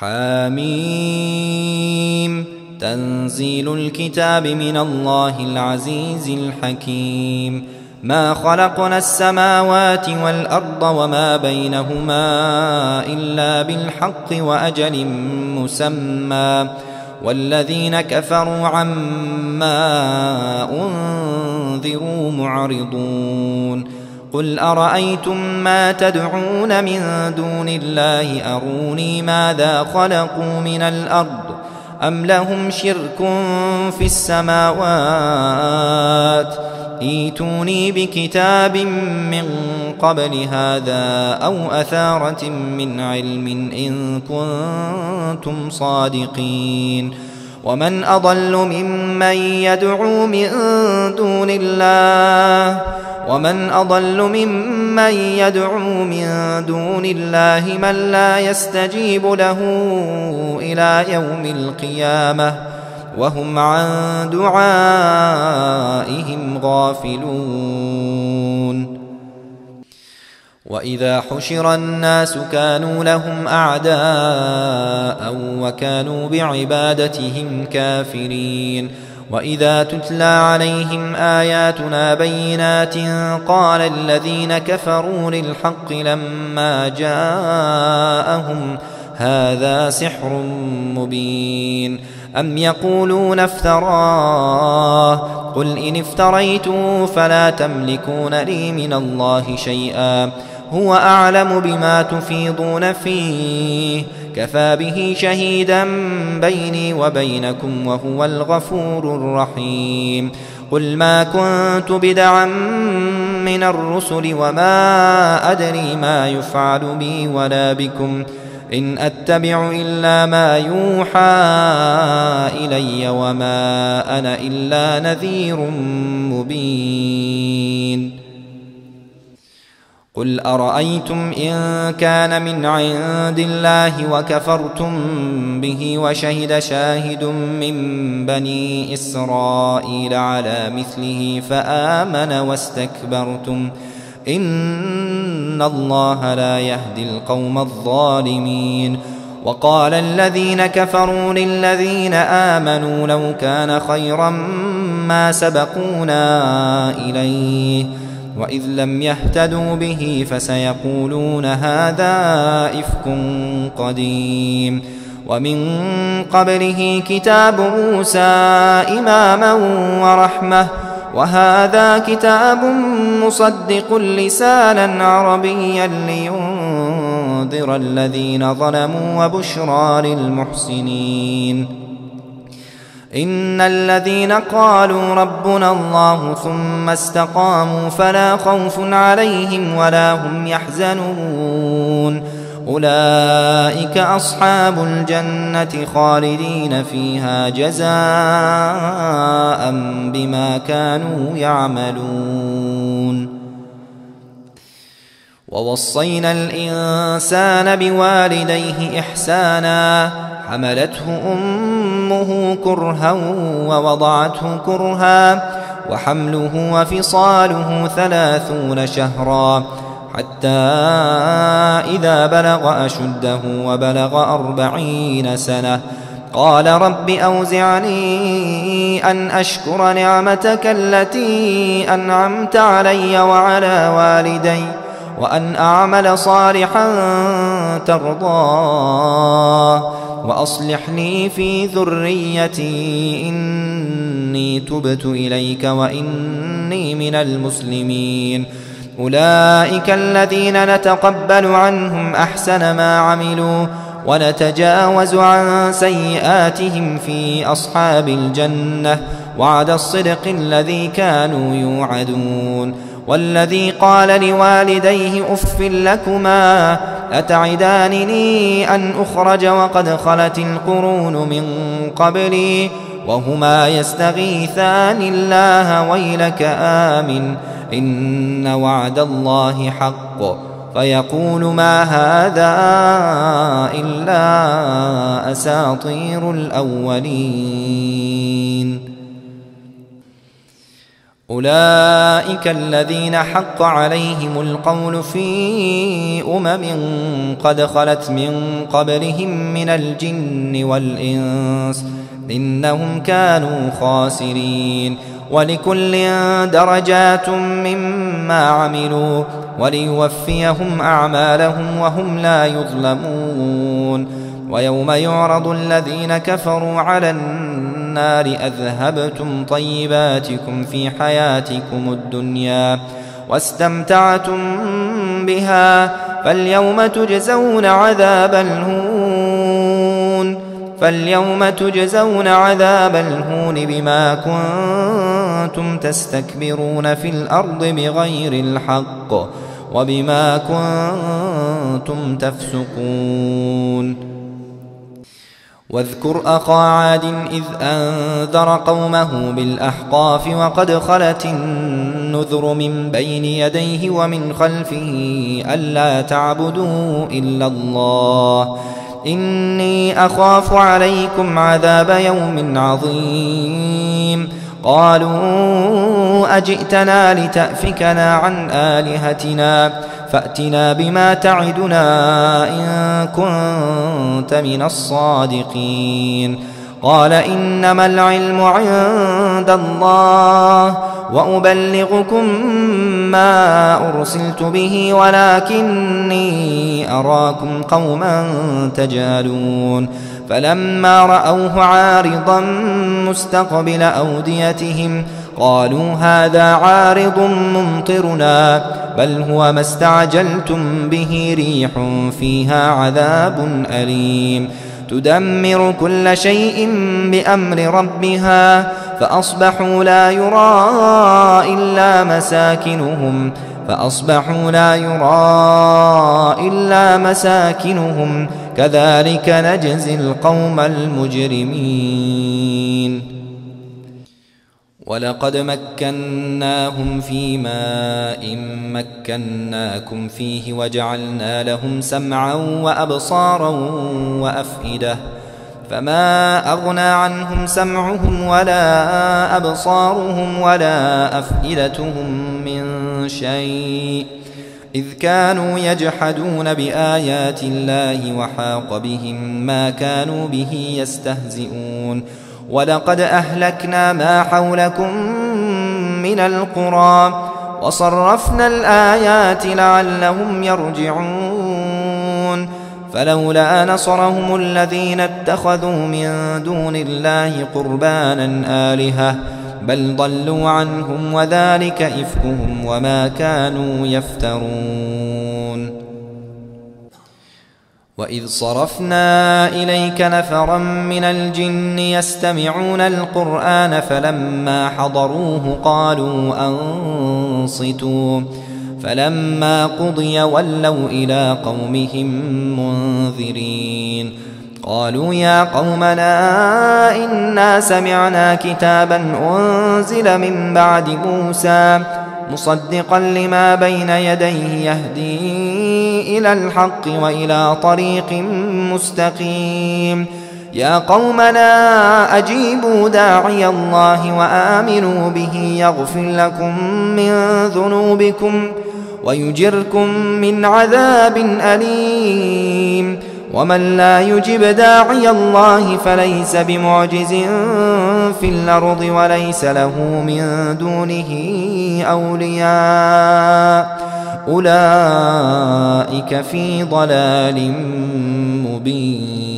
حميم تنزيل الكتاب من الله العزيز الحكيم. ما خلقنا السماوات والأرض وما بينهما إلا بالحق وأجل مسمى والذين كفروا عما أنذروا معرضون. قل أرأيتم ما تدعون من دون الله أروني ماذا خلقوا من الأرض أم لهم شرك في السماوات ائتوني بكتاب من قبل هذا أو أثارة من علم إن كنتم صادقين. ومن أضل ممن يدعو من دون الله من لا يستجيب له إلى يوم القيامة وهم عن دعائهم غافلون. وإذا حشر الناس كانوا لهم أعداء وكانوا بعبادتهم كافرين. وإذا تتلى عليهم آياتنا بينات قال الذين كفروا للحق لما جاءهم هذا سحر مبين أم يقولون افتراه قل إن افتريته فلا تملكون لي من الله شيئا هو أعلم بما تفيضون فيه كفى به شهيدا بيني وبينكم وهو الغفور الرحيم. قل ما كنت بدعا من الرسل وما أدري ما يفعل بي ولا بكم إن أتبع إلا ما يوحى إلي وما أنا إلا نذير مبين. قل أرأيتم إن كان من عند الله وكفرتم به وشهد شاهد من بني إسرائيل على مثله فآمن واستكبرتم إن الله لا يهدي القوم الظالمين. وقال الذين كفروا للذين آمنوا لو كان خيرا ما سبقونا إليه وإذ لم يهتدوا به فسيقولون هذا إفك قديم. ومن قبله كتاب موسى إماما ورحمة وهذا كتاب مصدق لسانا عربيا لينذر الذين ظلموا وبشرى للمحسنين. إن الذين قالوا ربنا الله ثم استقاموا فلا خوف عليهم ولا هم يحزنون أولئك أصحاب الجنة خالدين فيها جزاء بما كانوا يعملون. ووصينا الإنسان بوالديه إحسانا حملته أمه كرها ووضعته كرها وحمله وفصاله 30 شهرا حتى إذا بلغ أشده وبلغ 40 سنة قال رب أوزعني أن أشكر نعمتك التي أنعمت علي وعلى والدي وأن أعمل صالحا ترضاه وأصلح لي في ذريتي إني تبت إليك وإني من المسلمين. أولئك الذين نتقبل عنهم أحسن ما عملوا ونتجاوز عن سيئاتهم في أصحاب الجنة وعد الصدق الذي كانوا يوعدون. والذي قال لوالديه أف لكما أتعدانني أن أخرج وقد خلت القرون من قبلي وهما يستغيثان الله ويلك آمن إن وعد الله حق فيقول ما هذا إلا أساطير الأولين. أولئك الذين حق عليهم القول في قد خلت من قبلهم من الجن والإنس إنهم كانوا خاسرين ولكل درجات مما عملوا وليوفيهم أعمالهم وهم لا يظلمون ويوم يعرض الذين كفروا على النار أذهبتم طيباتكم في حياتكم الدنيا واستمتعتم بها فاليوم تجزون عذاب الهون بما كنتم تستكبرون في الأرض بغير الحق وبما كنتم تفسقون واذكر أخا عاد إذ أنذر قومه بالأحقاف وقد خلت النذر من بين يديه ومن خلفه ألا تعبدوا إلا الله إني أخاف عليكم عذاب يوم عظيم قالوا أجئتنا لتأفكنا عن آلهتنا فأتنا بما تعدنا إن كنت من الصادقين قال إنما العلم عند الله وأبلغكم ما أرسلت به ولكني أراكم قوما تجهلون فلما رأوه عارضا مستقبل أوديتهم قالوا هذا عارض ممطرنا بل هو ما استعجلتم به ريح فيها عذاب أليم تدمر كل شيء بأمر ربها فأصبحوا لا يرى إلا مساكنهم كذلك نجزي القوم المجرمين ولقد مكناهم في ماء مكناكم فيه وجعلنا لهم سمعا وأبصارا وأفئدة فما أغنى عنهم سمعهم ولا أبصارهم ولا أفئدتهم من شيء إذ كانوا يجحدون بآيات الله وحاق بهم ما كانوا به يستهزئون ولقد أهلكنا ما حولكم من القرى وصرفنا الآيات لعلهم يرجعون فلولا نصرهم الذين اتخذوا من دون الله قربانا آلهة بل ضلوا عنهم وذلك إفكهم وما كانوا يفترون وإذ صرفنا إليك نفرا من الجن يستمعون القرآن فلما حضروه قالوا أنصتوا فلما قضي ولوا إلى قومهم منذرين قالوا يا قومنا إنا سمعنا كتابا أنزل من بعد موسى مصدقا لما بين يديه يهدي إلى الحق وإلى طريق مستقيم يا قومنا أجيبوا داعي الله وآمنوا به يغفر لكم من ذنوبكم ويجركم من عذاب أليم ومن لا يجب داعي الله فليس بمعجز في الأرض وليس له من دونه أولياء أولئك في ضلال مبين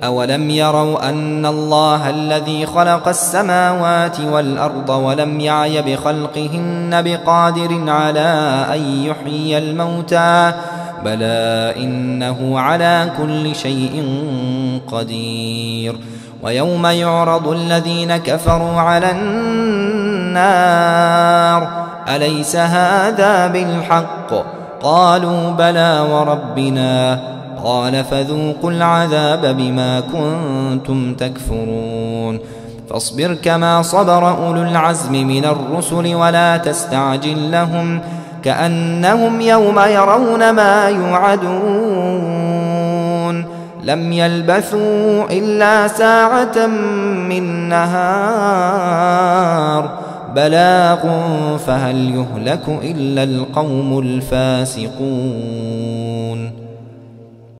أولم يروا أن الله الذي خلق السماوات والأرض ولم يعي بخلقهن بقادر على أن يحيي الموتى بلى إنه على كل شيء قدير ويوم يعرض الذين كفروا على النار أليس هذا بالحق قالوا بلى وربنا قال فذوقوا العذاب بما كنتم تكفرون فاصبر كما صبر أولو العزم من الرسل ولا تستعجل لهم كأنهم يوم يرون ما يوعدون لم يلبثوا إلا ساعة من نهار بلاغ فهل يهلك إلا القوم الفاسقون.